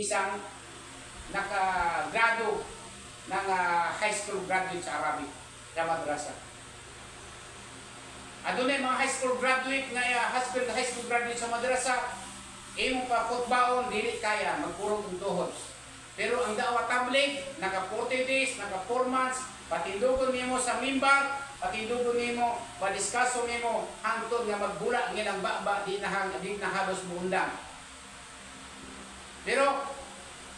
isang nakagrado ng high school graduate sa Arabic sa madrasa. Adunay mga high school graduate nga high school graduate sa madrasa, imong pa kutbaon dili kaya magpurong tuhod. Pero ang da'wa tabligh naka 40 days, naka 4 months, patindugon nimo sa mimbar, patindugon nimo, padiskaso nimo hangtod nga magbula ngilang baba di na halos muundang. Pero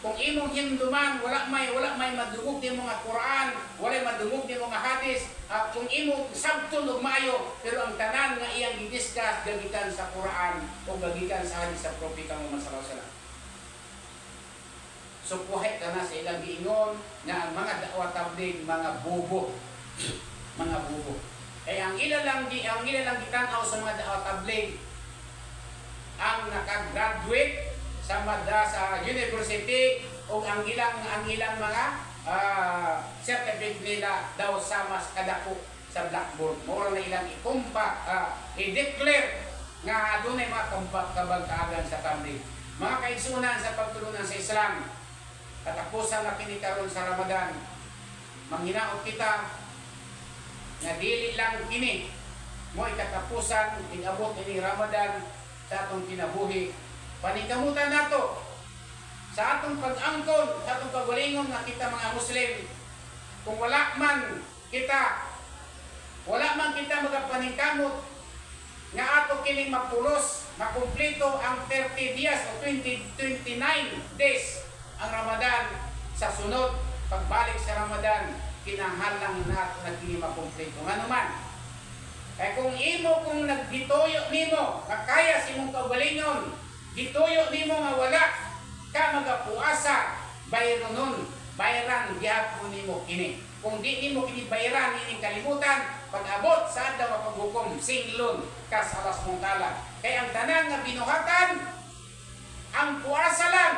kung imong hinduman wala may madungog ni mga Quran, wala madungog ni mga hadis, kung imong sabton og maayo, pero ang tanan nga iyang gidiscuss gagikan sa Quran o gagikan sa hadis sa propeta Muhammad sallallahu alaihi wasallam. So puhay ka na sa ilang giingon nga ang mga da'wa tabligh mga bobo. Mga bobo. Kaya ang ila lang gitanaw sa mga da'wa tabligh ang nakagraduate sa madrasa university o ang ilang mga certificate nila daw sama sa kadako sa blackboard. Mura na ilang i-declare nga adunay mga kabagkaagan sa tabligh. Mga kaigsunan sa pagtulunan sa Islam, katapusan na kinikaroon sa Ramadan, manghinaot kita nga dili lang kini mo ikatapusan inabot ini Ramadan sa atong kinabuhi. Paningkamutan nato sa atong pag-angkon, sa atong pagalingon nga kita mga Muslim, kung wala man kita magapaningkamot nga ato kining mapulos, makumplito ang 30 days o 29 days ang Ramadan. Sa sunod pagbalik sa Ramadan, kinahanglan nato na kini makumplito ngano man. Kaya kung naggituyo nimo kaya sa imong kaugalingon, gituyo nimo nga wala ka magapuasa, bayron bayaran gyapon nimo kini. Kung di nimo kini bayaran ining kalimutan, pag-abot sa adlaw nga paghukom, singlon ka sa Allah subhanahu wa ta'ala. Kaya ang tanan nga binuhatan, ang puasa lang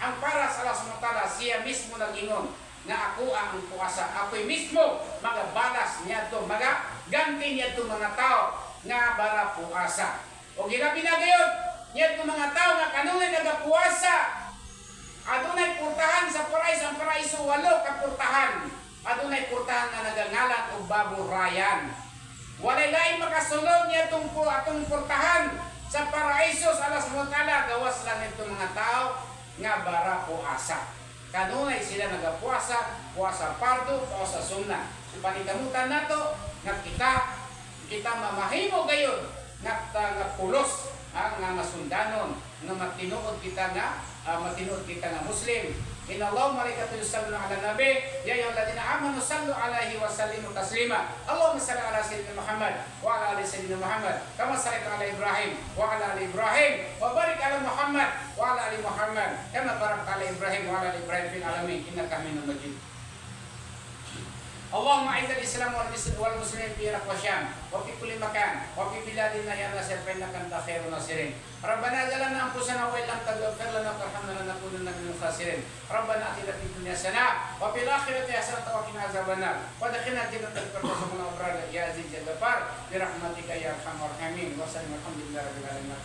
ang para sa Allah subhanahu wa ta'ala. Siya mismo nag-ingon nga ako ang puasa, ako'y mismo magabalas niya to, magaganti niya to mga tao nga para puasa. O ginabi na gayon niya to mga tao nga kanunay nagapuasa, adunay purtahan sa paraiso. Ang paraiso 8 ka purtahan. Adunay purtahan nga nagangalan og baburayan. Walay lain makasulod niya atong purtahan sa paraiso sa Allah subhanahu wa ta'ala. Gawas lang ito mga tao nga bara puasa. Kanunay sila nagapuasa, puasa pardo, puasa sunna. So paningkamutan nato nga kita mamahimo gayon nga pulos nga masundanon nga matinuod kita nga Muslim. Inna Allah malaikatu yusalluna ala nabi ya ayyuhalladhina amanu sallu alaihi wa sallimu taslima. Allahumma salli ala sayyidina Muhammad wa ala ali sayyidina Muhammad kama sallaita ala Ibrahim wa ala ali Ibrahim wa barik ala Muhammad wa ala ali Muhammad kama barakta ala Ibrahim wa ala ali Ibrahim fil alamin innaka Hamidum Majid. Allahumma a'izzal Islam wal muslimin fi Iraq wa Syam wa fi kulli makan wa fi biladina ya nasir fa innaka anta khairun nasirin. Rabbana zalamna anfusana wa illam taghfir lana wa tarhamna lanakunanna minal khasirin. Rabbana atina fid dunya hasanah wa fil akhirati hasanah wa qina azabannar wa adkhilna jannatal firdaus ma'al abrar ya aziz ya ghaffar bi rahmatika ya arhamar rahimin wa sallallahu alhamdulillahi rabbil alamin.